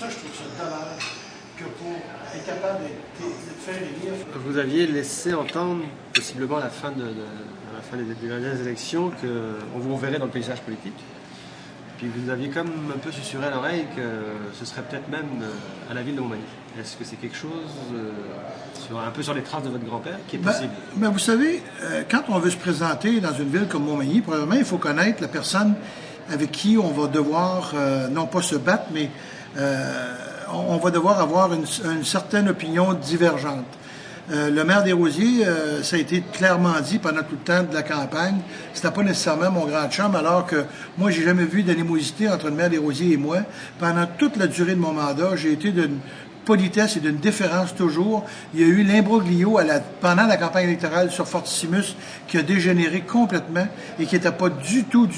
Ça, je trouve ça dommage que pour être capable de faire élire... Vous aviez laissé entendre, possiblement à la fin des dernières élections, qu'on vous verrait dans le paysage politique. Puis vous aviez comme un peu susurré à l'oreille que ce serait peut-être même à la ville de Montmagny. Est-ce que c'est quelque chose, un peu sur les traces de votre grand-père, qui est possible? Vous savez, quand on veut se présenter dans une ville comme Montmagny, premièrement, il faut connaître la personne avec qui on va devoir, non pas se battre, mais on va devoir avoir une certaine opinion divergente. Le maire Desrosiers, ça a été clairement dit pendant tout le temps de la campagne, c'était pas nécessairement mon grand chum, alors que moi, j'ai jamais vu d'animosité entre le maire Desrosiers et moi. Pendant toute la durée de mon mandat, j'ai été d'une politesse et d'une déférence toujours. Il y a eu l'imbroglio pendant la campagne électorale sur Fortissimus qui a dégénéré complètement et qui n'était pas du tout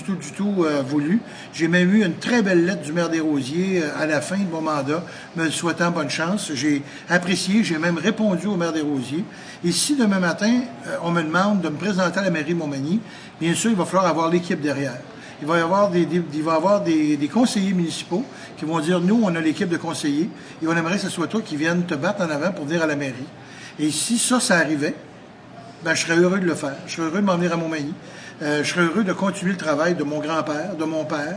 voulu. J'ai même eu une très belle lettre du maire Desrosiers à la fin de mon mandat me souhaitant bonne chance. J'ai apprécié, j'ai même répondu au maire Desrosiers. Et si demain matin, on me demande de me présenter à la mairie de Montmagny, bien sûr, il va falloir avoir l'équipe derrière. Il va y avoir des conseillers municipaux qui vont dire, nous, on a l'équipe de conseillers et on aimerait que ce soit toi qui viennes te battre en avant pour venir à la mairie. Et si ça arrivait, je serais heureux de le faire. Je serais heureux de m'en venir à Montmagny. Je serais heureux de continuer le travail de mon grand-père, de mon père.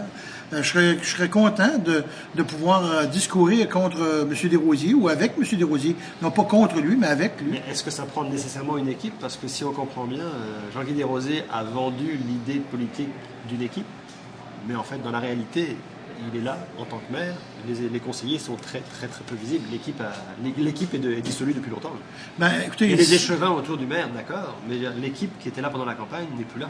Je serais content de pouvoir discourir contre M. Desrosiers ou avec M. Desrosiers. Non pas contre lui, mais avec lui. Mais est-ce que ça prend nécessairement une équipe? Parce que si on comprend bien, Jean-Guy Desrosiers a vendu l'idée politique d'une équipe, mais en fait, dans la réalité, il est là en tant que maire. Les conseillers sont très peu visibles. L'équipe est dissolue depuis longtemps. Écoutez, il y a des échevins autour du maire, d'accord, mais l'équipe qui était là pendant la campagne n'est plus là.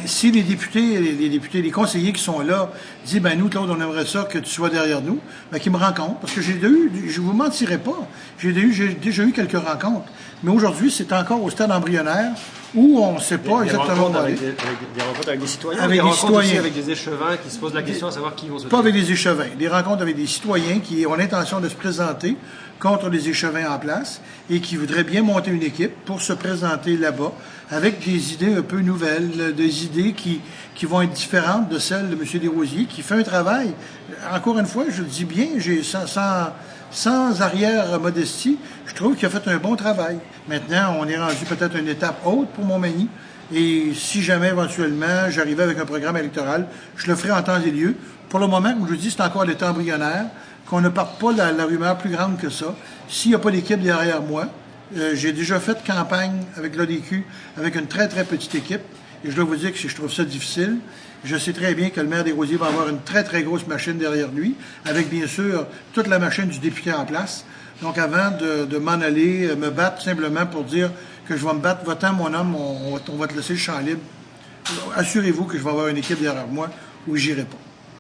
Si les députés, les conseillers qui sont là disent, nous, Claude, on aimerait ça que tu sois derrière nous, qu'ils me rencontrent. Parce que je vous mentirai pas, j'ai déjà eu quelques rencontres. Mais aujourd'hui, c'est encore au stade embryonnaire où on ne sait pas exactement où aller. Des rencontres avec des citoyens, avec des citoyens aussi avec des échevins qui se posent la question à savoir qui vont se... Pas avec des échevins, des rencontres avec des citoyens qui ont l'intention de se présenter contre les échevins en place et qui voudraient bien monter une équipe pour se présenter là-bas avec des idées un peu nouvelles, des idées qui vont être différentes de celles de M. Desrosiers, qui fait un travail, encore une fois, je le dis bien, sans arrière-modestie, je trouve qu'il a fait un bon travail. Maintenant, on est rendu peut-être à une étape haute pour Montmagny. Et si jamais, éventuellement, j'arrivais avec un programme électoral, je le ferai en temps et lieu. Pour le moment, comme je vous dis, c'est encore l'état embryonnaire, qu'on ne parte pas la rumeur plus grande que ça. S'il n'y a pas d'équipe derrière moi, j'ai déjà fait campagne avec l'ADQ, avec une très petite équipe. Et je dois vous dire que je trouve ça difficile. Je sais très bien que le maire Desrosiers va avoir une très grosse machine derrière lui, avec bien sûr toute la machine du député en place. Donc avant de m'en aller, me battre simplement pour dire que je vais me battre, va-t'en mon homme, on va te laisser le champ libre. Assurez-vous que je vais avoir une équipe derrière moi où j'irai pas.